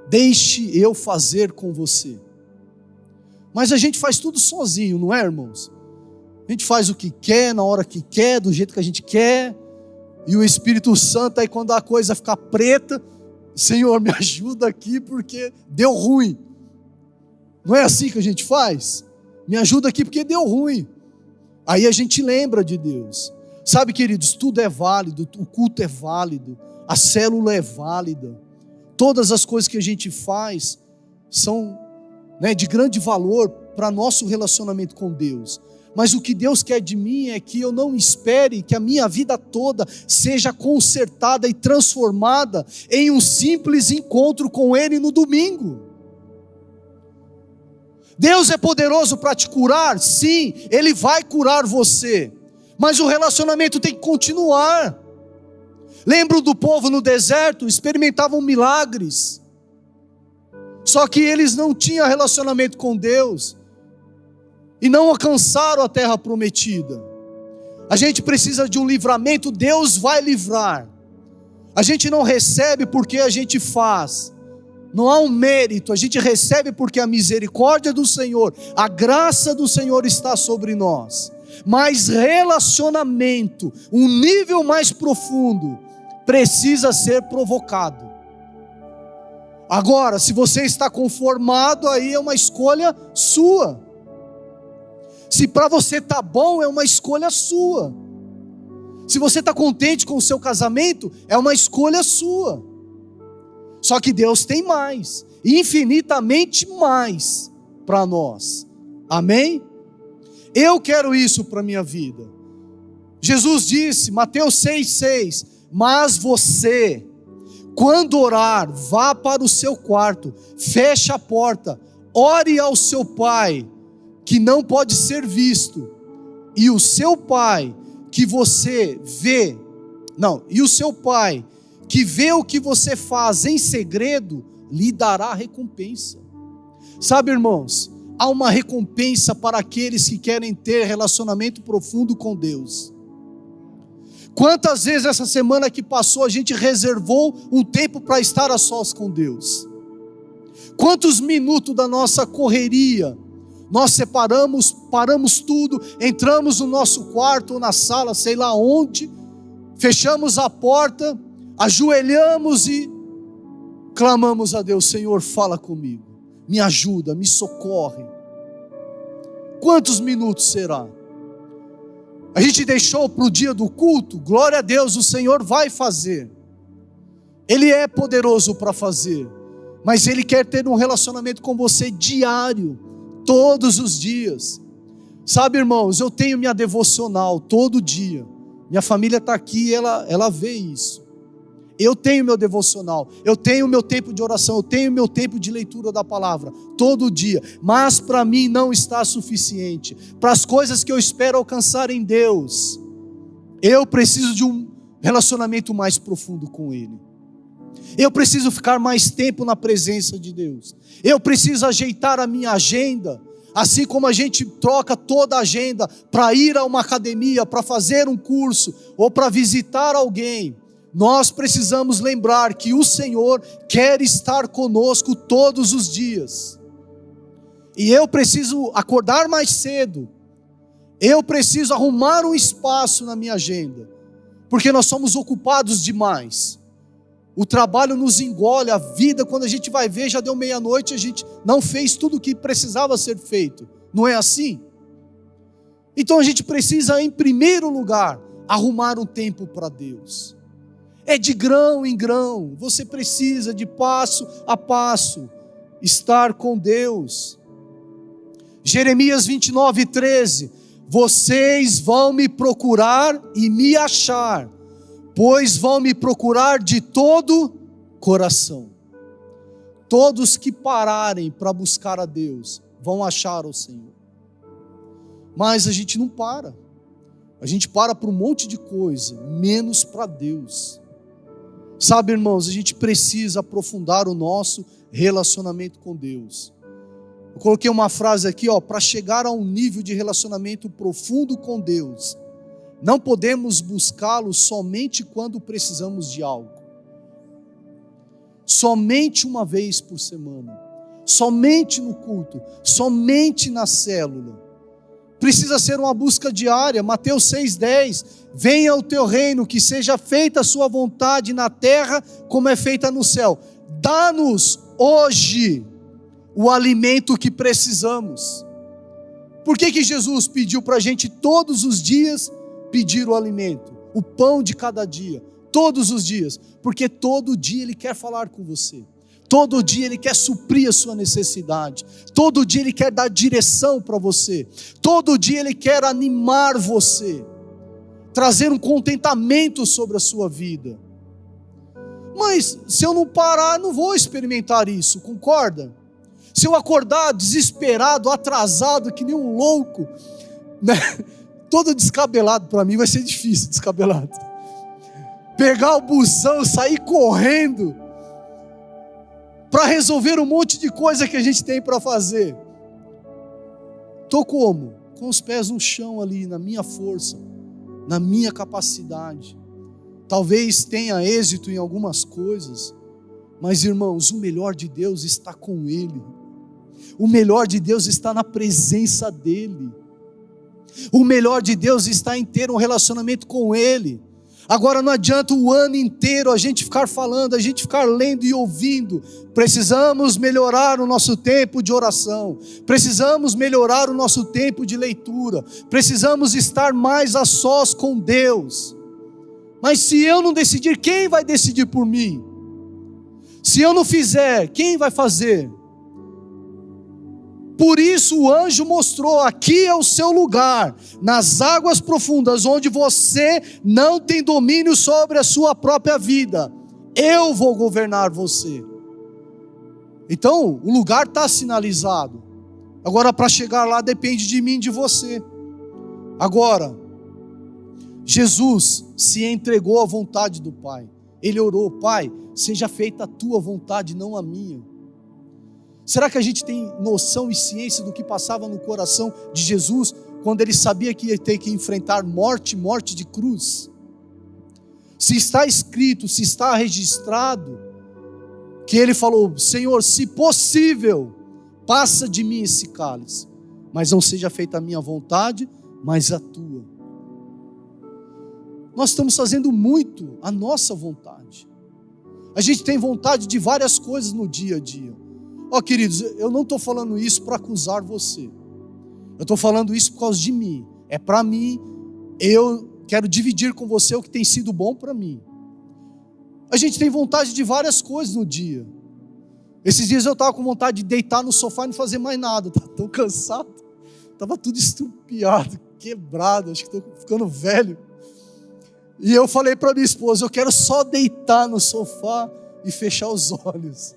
deixe eu fazer com você. Mas a gente faz tudo sozinho, não é, irmãos? A gente faz o que quer, na hora que quer, do jeito que a gente quer. E o Espírito Santo, aí quando a coisa ficar preta, Senhor, me ajuda aqui porque deu ruim. Não é assim que a gente faz? Me ajuda aqui porque deu ruim. Aí a gente lembra de Deus. Sabe, queridos, tudo é válido, o culto é válido, a célula é válida. Todas as coisas que a gente faz são, de grande valor para nosso relacionamento com Deus. Mas o que Deus quer de mim é que eu não espere que a minha vida toda seja consertada e transformada em um simples encontro com Ele no domingo. Deus é poderoso para te curar? Sim, Ele vai curar você. Mas o relacionamento tem que continuar. Lembro do povo no deserto, experimentavam milagres. Só que eles não tinham relacionamento com Deus. E não alcançaram a terra prometida. A gente precisa de um livramento, Deus vai livrar. A gente não recebe porque a gente faz. Não há um mérito, a gente recebe porque a misericórdia do Senhor, a graça do Senhor está sobre nós. Mas relacionamento, um nível mais profundo, precisa ser provocado. Agora, se você está conformado, aí é uma escolha sua. Se para você está bom, é uma escolha sua. Se você está contente com o seu casamento, é uma escolha sua. Só que Deus tem mais, infinitamente mais para nós. Amém? Eu quero isso para a minha vida. Jesus disse, Mateus 6,6, mas você, quando orar, vá para o seu quarto, feche a porta, ore ao seu Pai, que não pode ser visto, e o seu Pai, que você vê, e o seu Pai, que vê o que você faz em segredo, lhe dará recompensa. Sabe, irmãos, há uma recompensa para aqueles que querem ter relacionamento profundo com Deus. Quantas vezes essa semana que passou a gente reservou um tempo para estar a sós com Deus? Quantos minutos da nossa correria nós separamos, paramos tudo, entramos no nosso quarto ou na sala, sei lá onde, fechamos a porta, ajoelhamos e clamamos a Deus: Senhor, fala comigo, me ajuda, me socorre. Quantos minutos será? A gente deixou para o dia do culto? Glória a Deus, o Senhor vai fazer. Ele é poderoso para fazer, mas Ele quer ter um relacionamento com você diário, todos os dias. Sabe, irmãos, eu tenho minha devocional todo dia. Minha família está aqui, ela vê isso. Eu tenho meu devocional, eu tenho meu tempo de oração, eu tenho meu tempo de leitura da palavra, todo dia. Mas para mim não está suficiente. Para as coisas que eu espero alcançar em Deus, eu preciso de um relacionamento mais profundo com Ele. Eu preciso ficar mais tempo na presença de Deus. Eu preciso ajeitar a minha agenda, assim como a gente troca toda a agenda para ir a uma academia, para fazer um curso ou para visitar alguém. Nós precisamos lembrar que o Senhor quer estar conosco todos os dias. E eu preciso acordar mais cedo. Eu preciso arrumar um espaço na minha agenda, porque nós somos ocupados demais. O trabalho nos engole, a vida, quando a gente vai ver, já deu meia-noite, a gente não fez tudo o que precisava ser feito. Não é assim? Então a gente precisa, em primeiro lugar, arrumar um tempo para Deus. É de grão em grão, você precisa de passo a passo estar com Deus. Jeremias 29:13, vocês vão me procurar e me achar, pois vão me procurar de todo coração. Todos que pararem para buscar a Deus, vão achar o Senhor. Mas a gente não para. A gente para um monte de coisa, menos para Deus. Sabe, irmãos, a gente precisa aprofundar o nosso relacionamento com Deus. Eu coloquei uma frase aqui, para chegar a um nível de relacionamento profundo com Deus, não podemos buscá-lo somente quando precisamos de algo. Somente uma vez por semana. Somente no culto. Somente na célula. Precisa ser uma busca diária. Mateus 6,10, venha o teu reino, que seja feita a sua vontade na terra como é feita no céu. Dá-nos hoje o alimento que precisamos. Por que Jesus pediu para a gente todos os dias pedir o alimento? O pão de cada dia, todos os dias. Porque todo dia Ele quer falar com você. Todo dia Ele quer suprir a sua necessidade. Todo dia Ele quer dar direção para você. Todo dia Ele quer animar você, trazer um contentamento sobre a sua vida. Mas se eu não parar, não vou experimentar isso, concorda? Se eu acordar desesperado, atrasado, que nem um louco, né? Todo descabelado, para mim vai ser difícil descabelado. Pegar o busão, sair correndo, para resolver um monte de coisa que a gente tem para fazer. Estou como? Com os pés no chão ali, na minha força, na minha capacidade. talvez tenha êxito em algumas coisas, mas irmãos, o melhor de Deus está com Ele, o melhor de Deus está na presença dEle, o melhor de Deus está em ter um relacionamento com Ele. Agora não adianta o ano inteiro a gente ficar falando, a gente ficar lendo e ouvindo. Precisamos melhorar o nosso tempo de oração, precisamos melhorar o nosso tempo de leitura, precisamos estar mais a sós com Deus. Mas se eu não decidir, quem vai decidir por mim? Se eu não fizer, quem vai fazer? Por isso o anjo mostrou: aqui é o seu lugar, nas águas profundas, onde você não tem domínio sobre a sua própria vida. Eu vou governar você. Então, o lugar está sinalizado. Agora, para chegar lá, depende de mim e de você. Agora, Jesus se entregou à vontade do Pai. Ele orou: Pai, seja feita a tua vontade, não a minha. Será que a gente tem noção e ciência do que passava no coração de Jesus, quando ele sabia que ia ter que enfrentar morte de cruz? Se está escrito, se está registrado, que ele falou: Senhor, se possível, passa de mim esse cálice, mas não seja feita a minha vontade, mas a tua. Nós estamos fazendo muito a nossa vontade. A gente tem vontade de várias coisas no dia a dia. Queridos, eu não estou falando isso para acusar você. Eu estou falando isso por causa de mim. É para mim, eu quero dividir com você o que tem sido bom para mim. A gente tem vontade de várias coisas no dia. Esses dias eu estava com vontade de deitar no sofá e não fazer mais nada. Estava tão cansado. Estava tudo estrupiado, quebrado. Acho que estou ficando velho. E eu falei para minha esposa: eu quero só deitar no sofá e fechar os olhos.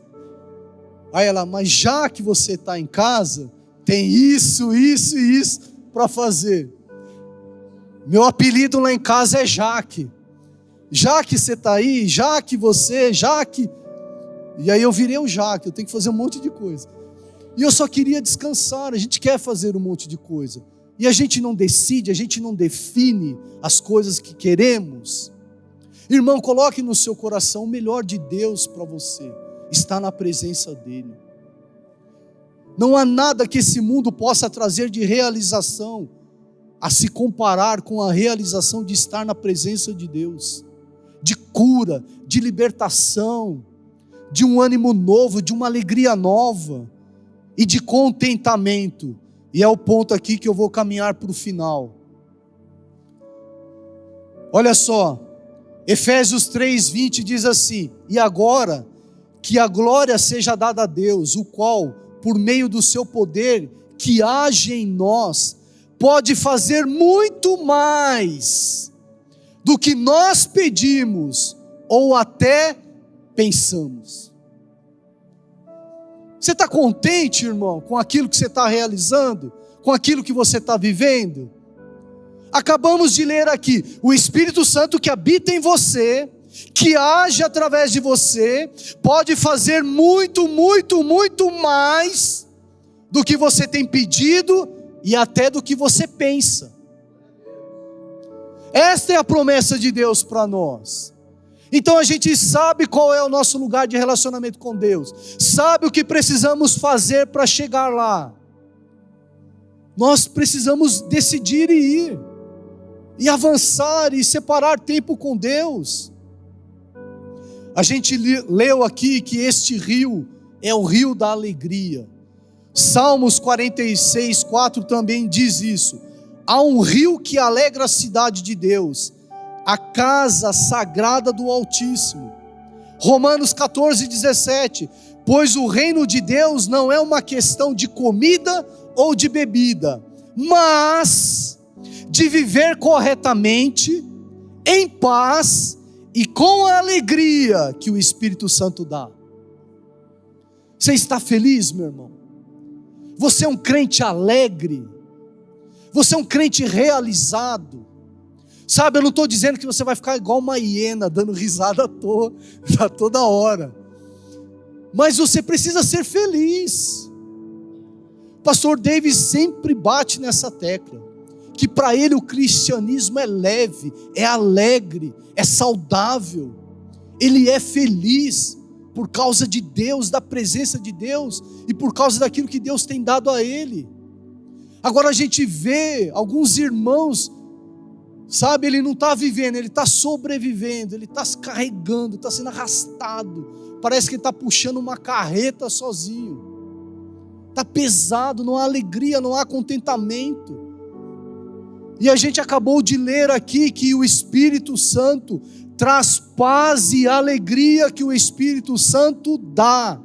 Aí ela: mas já que você está em casa, tem isso e isso para fazer. Meu apelido lá em casa é Jaque. Jaque, você está aí? Jaque, você? Jaque. E aí eu virei o Jaque, eu tenho que fazer um monte de coisa. E eu só queria descansar. A gente quer fazer um monte de coisa. E a gente não decide, a gente não define as coisas que queremos. Irmão, coloque no seu coração: o melhor de Deus para você está na presença dEle. Não há nada que esse mundo possa trazer de realização a se comparar com a realização de estar na presença de Deus, de cura, de libertação, de um ânimo novo, de uma alegria nova e de contentamento. E é o ponto aqui que eu vou caminhar para o final. Olha só, Efésios 3:20 diz assim: e agora que a glória seja dada a Deus, o qual, por meio do seu poder que age em nós, pode fazer muito mais do que nós pedimos ou até pensamos. Você está contente, irmão, com aquilo que você está realizando, com aquilo que você está vivendo? Acabamos de ler aqui: o Espírito Santo que habita em você, que age através de você, pode fazer muito, muito, muito mais do que você tem pedido e até do que você pensa. Esta é a promessa de Deus para nós. Então a gente sabe qual é o nosso lugar de relacionamento com Deus, sabe o que precisamos fazer para chegar lá. Nós precisamos decidir e ir, e avançar e separar tempo com Deus. A gente leu aqui que este rio é o rio da alegria. Salmos 46:4 também diz isso: há um rio que alegra a cidade de Deus, a casa sagrada do Altíssimo. Romanos 14:17: pois o reino de Deus não é uma questão de comida ou de bebida, mas de viver corretamente, em paz e com a alegria que o Espírito Santo dá. Você está feliz, meu irmão? Você é um crente alegre? Você é um crente realizado? Sabe, eu não estou dizendo que você vai ficar igual uma hiena, dando risada à toa, a toda hora. Mas você precisa ser feliz. Pastor Davis sempre bate nessa tecla, que para ele o cristianismo é leve, é alegre, é saudável. Ele é feliz por causa de Deus, da presença de Deus e por causa daquilo que Deus tem dado a ele. Agora a gente vê alguns irmãos, sabe, ele não está vivendo, ele está sobrevivendo, ele está se carregando, está sendo arrastado, parece que ele está puxando uma carreta sozinho, está pesado, não há alegria, não há contentamento. E a gente acabou de ler aqui que o Espírito Santo traz paz e alegria que o Espírito Santo dá.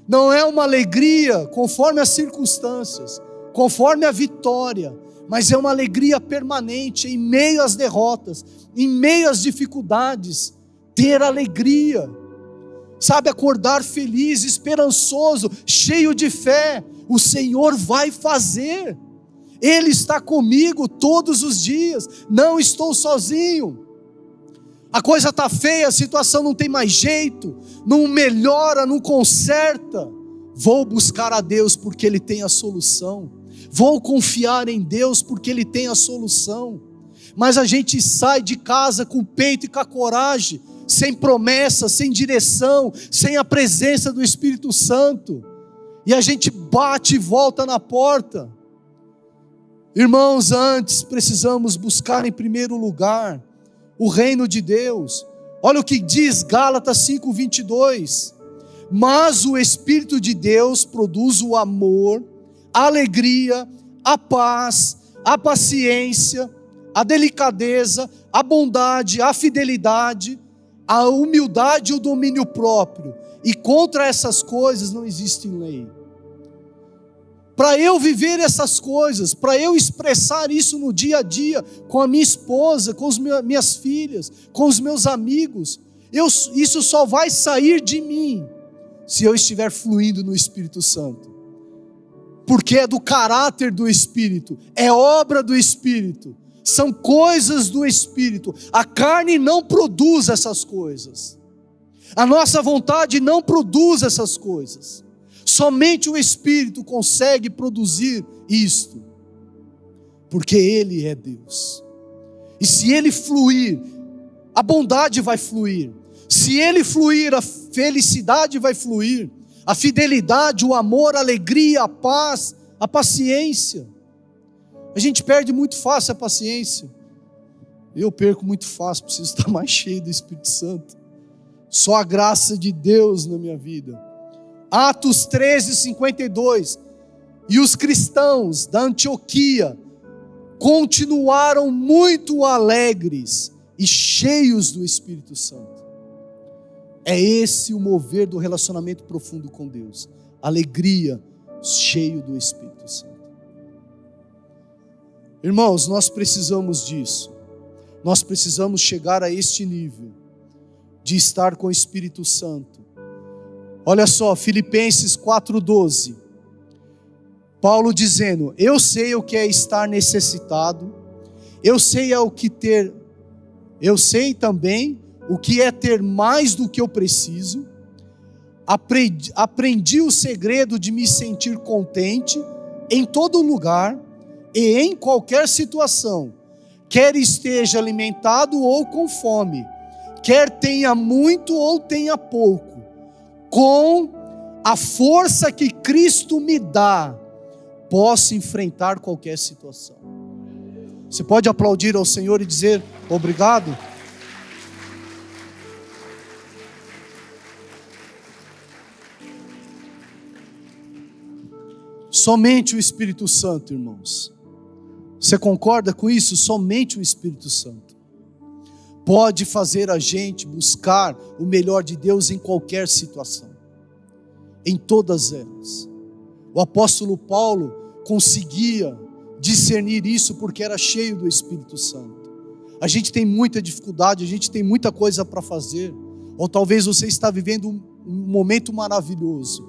Não é uma alegria conforme as circunstâncias, conforme a vitória, mas é uma alegria permanente em meio às derrotas, em meio às dificuldades, ter alegria, sabe, acordar feliz, esperançoso, cheio de fé. O Senhor vai fazer, Ele está comigo todos os dias, não estou sozinho. A coisa está feia, a situação não tem mais jeito, não melhora, não conserta. Vou buscar a Deus porque Ele tem a solução. Vou confiar em Deus porque Ele tem a solução. Mas a gente sai de casa com o peito e com a coragem, sem promessa, sem direção, sem a presença do Espírito Santo. E a gente bate e volta na porta. Irmãos, antes precisamos buscar em primeiro lugar o reino de Deus. Olha o que diz Gálatas 5:22. Mas o Espírito de Deus produz o amor, a alegria, a paz, a paciência, a delicadeza, a bondade, a fidelidade, a humildade e o domínio próprio. E contra essas coisas não existe lei. Para eu viver essas coisas, para eu expressar isso no dia a dia, com a minha esposa, com as minhas filhas, com os meus amigos, isso só vai sair de mim, se eu estiver fluindo no Espírito Santo. Porque é do caráter do Espírito, é obra do Espírito, são coisas do Espírito. A carne não produz essas coisas, a nossa vontade não produz essas coisas. Somente o Espírito consegue produzir isto, porque Ele é Deus. E se Ele fluir, a bondade vai fluir. Se Ele fluir, a felicidade vai fluir. A fidelidade, o amor, a alegria, a paz, a paciência. A gente perde muito fácil a paciência. Eu perco muito fácil, preciso estar mais cheio do Espírito Santo. Só a graça de Deus na minha vida. Atos 13:52. E os cristãos da Antioquia continuaram muito alegres e cheios do Espírito Santo. É esse o mover do relacionamento profundo com Deus. Alegria, cheio do Espírito Santo. Irmãos, nós precisamos disso. Nós precisamos chegar a este nível de estar com o Espírito Santo. Olha só, Filipenses 4:12. Paulo dizendo: eu sei o que é estar necessitado, eu sei também o que é ter mais do que eu preciso. Aprendi o segredo de me sentir contente em todo lugar e em qualquer situação, quer esteja alimentado ou com fome, quer tenha muito ou tenha pouco. Com a força que Cristo me dá, posso enfrentar qualquer situação. Você pode aplaudir ao Senhor e dizer obrigado? Somente o Espírito Santo, irmãos. Você concorda com isso? Somente o Espírito Santo pode fazer a gente buscar o melhor de Deus em qualquer situação, em todas elas. O apóstolo Paulo conseguia discernir isso porque era cheio do Espírito Santo. A gente tem muita dificuldade, a gente tem muita coisa para fazer, ou talvez você está vivendo um momento maravilhoso,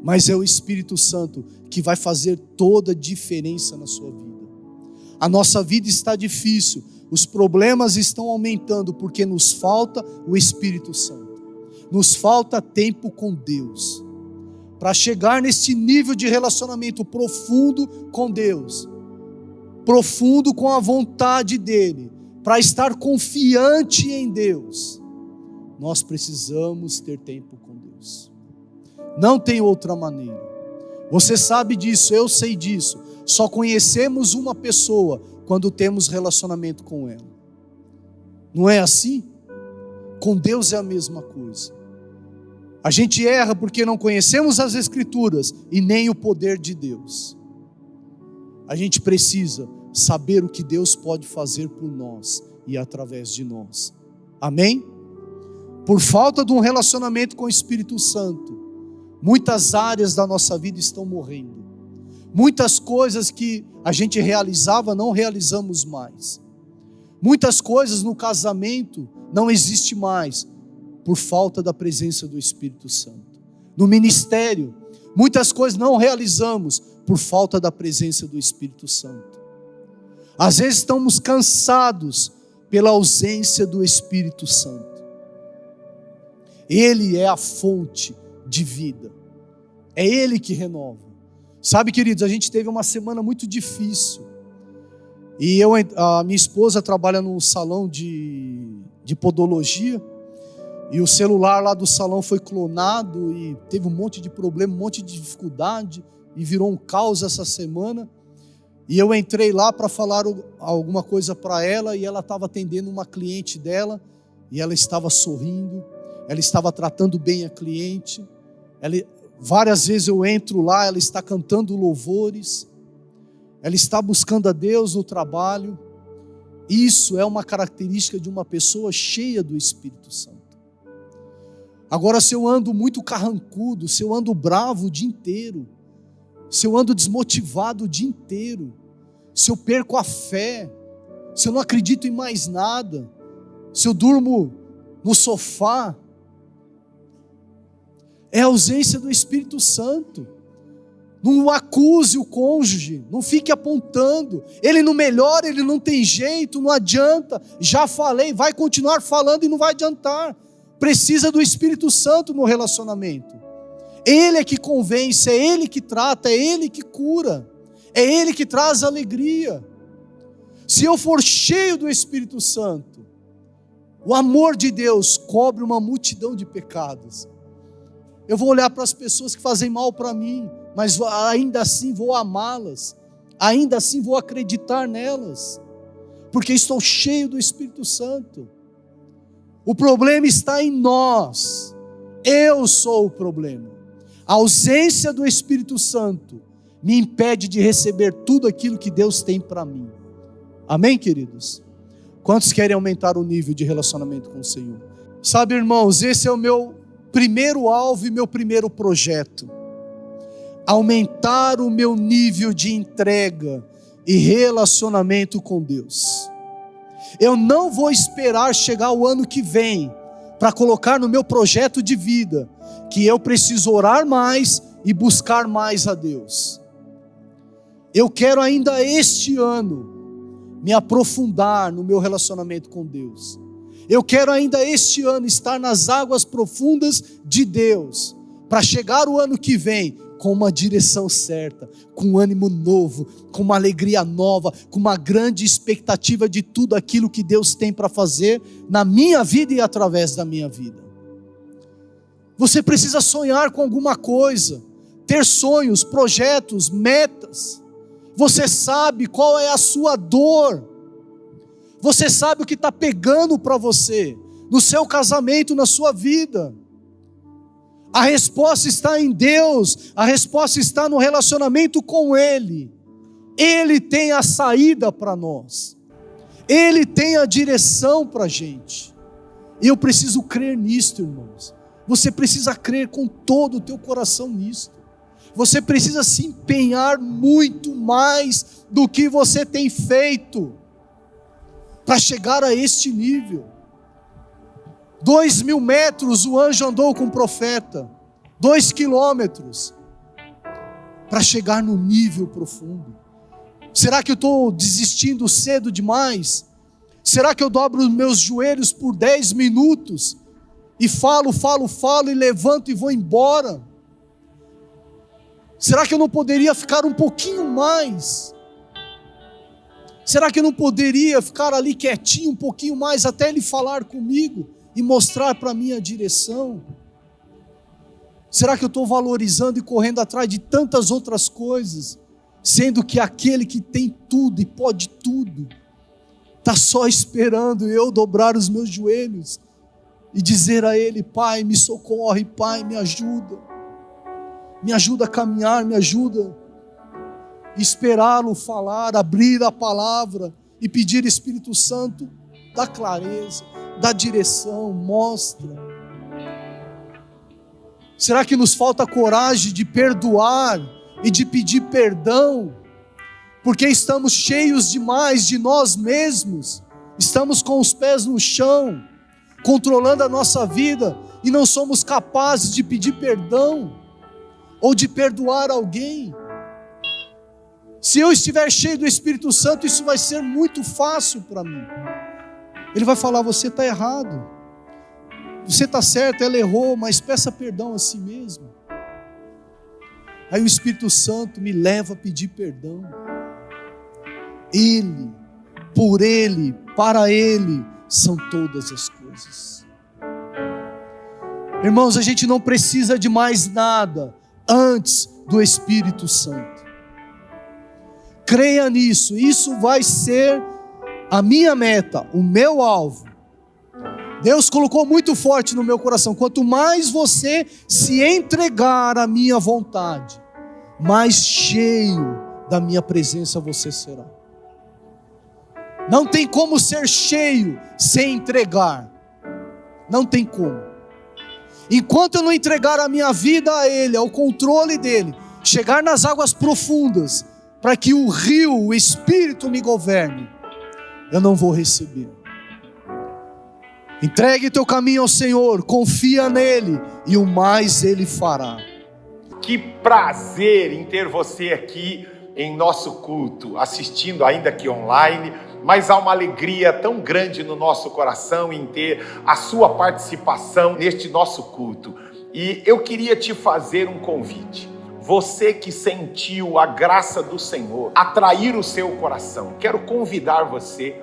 mas é o Espírito Santo que vai fazer toda a diferença na sua vida. A nossa vida está difícil, os problemas estão aumentando porque nos falta o Espírito Santo, nos falta tempo com Deus. Para chegar nesse nível de relacionamento profundo com Deus, profundo com a vontade dEle, para estar confiante em Deus, nós precisamos ter tempo com Deus. Não tem outra maneira. Você sabe disso, eu sei disso. Só conhecemos uma pessoa quando temos relacionamento com ela. Não é assim? Com Deus é a mesma coisa. A gente erra porque não conhecemos as Escrituras e nem o poder de Deus. A gente precisa saber o que Deus pode fazer por nós e através de nós. Amém? Por falta de um relacionamento com o Espírito Santo, muitas áreas da nossa vida estão morrendo. Muitas coisas que a gente realizava, não realizamos mais. Muitas coisas no casamento não existe mais, por falta da presença do Espírito Santo. No ministério, muitas coisas não realizamos, por falta da presença do Espírito Santo. Às vezes estamos cansados pela ausência do Espírito Santo. Ele é a fonte de vida. É Ele que renova. Sabe, queridos, a gente teve uma semana muito difícil. E a minha esposa trabalha num salão de podologia. E o celular lá do salão foi clonado e teve um monte de problema, um monte de dificuldade. E virou um caos essa semana. E eu entrei lá para falar alguma coisa para ela. E ela estava atendendo uma cliente dela. E ela estava sorrindo. Ela estava tratando bem a cliente. Várias vezes eu entro lá, ela está cantando louvores. Ela está buscando a Deus no trabalho. Isso é uma característica de uma pessoa cheia do Espírito Santo. Agora, se eu ando muito carrancudo, se eu ando bravo o dia inteiro, se eu ando desmotivado o dia inteiro, se eu perco a fé, se eu não acredito em mais nada, se eu durmo no sofá, é a ausência do Espírito Santo. Não acuse o cônjuge, não fique apontando. Ele não melhora, ele não tem jeito, não adianta. Já falei, vai continuar falando e não vai adiantar. Precisa do Espírito Santo no relacionamento. Ele é que convence, é Ele que trata, é Ele que cura, é Ele que traz alegria. Se eu for cheio do Espírito Santo, o amor de Deus cobre uma multidão de pecados. Eu vou olhar para as pessoas que fazem mal para mim, mas ainda assim vou amá-las, ainda assim vou acreditar nelas, porque estou cheio do Espírito Santo. O problema está em nós, eu sou o problema. A ausência do Espírito Santo me impede de receber tudo aquilo que Deus tem para mim. Amém, queridos? Quantos querem aumentar o nível de relacionamento com o Senhor? Sabe, irmãos, esse é o meu primeiro alvo e meu primeiro projeto. Aumentar o meu nível de entrega e relacionamento com Deus. Eu não vou esperar chegar o ano que vem para colocar no meu projeto de vida que eu preciso orar mais e buscar mais a Deus. Eu quero ainda este ano me aprofundar no meu relacionamento com Deus. Eu quero ainda este ano estar nas águas profundas de Deus, para chegar o ano que vem com uma direção certa, com um ânimo novo, com uma alegria nova, com uma grande expectativa de tudo aquilo que Deus tem para fazer na minha vida e através da minha vida. Você precisa sonhar com alguma coisa, ter sonhos, projetos, metas. Você sabe qual é a sua dor. Você sabe o que está pegando para você, no seu casamento, na sua vida. A resposta está em Deus, a resposta está no relacionamento com Ele. Ele tem a saída para nós, Ele tem a direção para a gente. E eu preciso crer nisto, irmãos. Você precisa crer com todo o teu coração nisto. Você precisa se empenhar muito mais do que você tem feito para chegar a este nível. 2.000 metros o anjo andou com o profeta, 2 quilômetros, para chegar no nível profundo. Será que eu estou desistindo cedo demais? Será que eu dobro os meus joelhos por 10 minutos, e falo, e levanto e vou embora? Será que eu não poderia ficar um pouquinho mais? Será que eu não poderia ficar ali quietinho um pouquinho mais até Ele falar comigo e mostrar para mim a direção? Será que eu estou valorizando e correndo atrás de tantas outras coisas, sendo que aquele que tem tudo e pode tudo, está só esperando eu dobrar os meus joelhos e dizer a Ele: Pai, me socorre, Pai, me ajuda a caminhar, me ajuda a esperá-lo falar, abrir a palavra e pedir: Espírito Santo, dá clareza, dá direção, mostra. Será que nos falta coragem de perdoar e de pedir perdão, porque estamos cheios demais de nós mesmos, estamos com os pés no chão, controlando a nossa vida e não somos capazes de pedir perdão ou de perdoar alguém? Se eu estiver cheio do Espírito Santo, isso vai ser muito fácil para mim. Ele vai falar: você está errado, você está certo, ela errou, mas peça perdão a si mesmo. Aí o Espírito Santo me leva a pedir perdão. Ele, por Ele, para Ele são todas as coisas. Irmãos, a gente não precisa de mais nada antes do Espírito Santo. Creia nisso, isso vai ser a minha meta, o meu alvo. Deus colocou muito forte no meu coração: quanto mais você se entregar à minha vontade, mais cheio da minha presença você será. Não tem como ser cheio sem entregar. Não tem como. Enquanto eu não entregar a minha vida a Ele, ao controle dEle, chegar nas águas profundas, para que o rio, o Espírito me governe, eu não vou receber. Entregue teu caminho ao Senhor, confia nele e o mais Ele fará. Que prazer em ter você aqui em nosso culto, assistindo ainda aqui online, mas há uma alegria tão grande no nosso coração em ter a sua participação neste nosso culto. E eu queria te fazer um convite. Você que sentiu a graça do Senhor atrair o seu coração, quero convidar você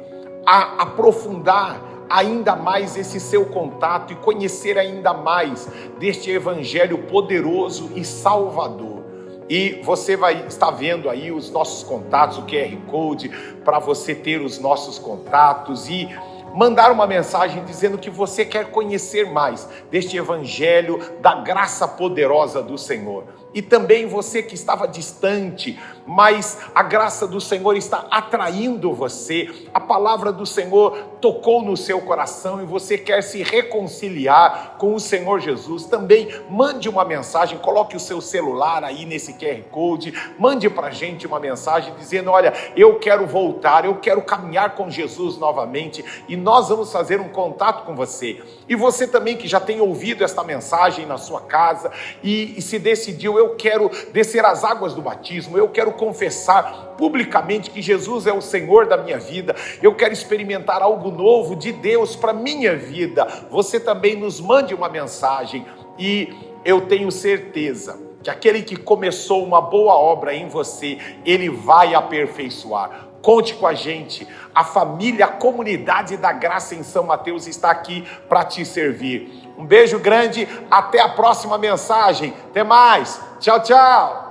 a aprofundar ainda mais esse seu contato e conhecer ainda mais deste evangelho poderoso e salvador. E você vai estar vendo aí os nossos contatos, o QR Code, para você ter os nossos contatos e mandar uma mensagem dizendo que você quer conhecer mais deste evangelho da graça poderosa do Senhor. E também você que estava distante, mas a graça do Senhor está atraindo você, a palavra do Senhor tocou no seu coração e você quer se reconciliar com o Senhor Jesus, também mande uma mensagem, coloque o seu celular aí nesse QR Code, mande para a gente uma mensagem dizendo: olha, eu quero voltar, eu quero caminhar com Jesus novamente, e nós vamos fazer um contato com você. E você também que já tem ouvido esta mensagem na sua casa e se decidiu: eu quero descer as águas do batismo, eu quero confessar publicamente que Jesus é o Senhor da minha vida, eu quero experimentar algo novo de Deus para minha vida. Você também nos mande uma mensagem e eu tenho certeza que aquele que começou uma boa obra em você, Ele vai aperfeiçoar. Conte com a gente, a família, a comunidade da Graça em São Mateus está aqui para te servir. Um beijo grande, até a próxima mensagem, até mais, tchau, tchau.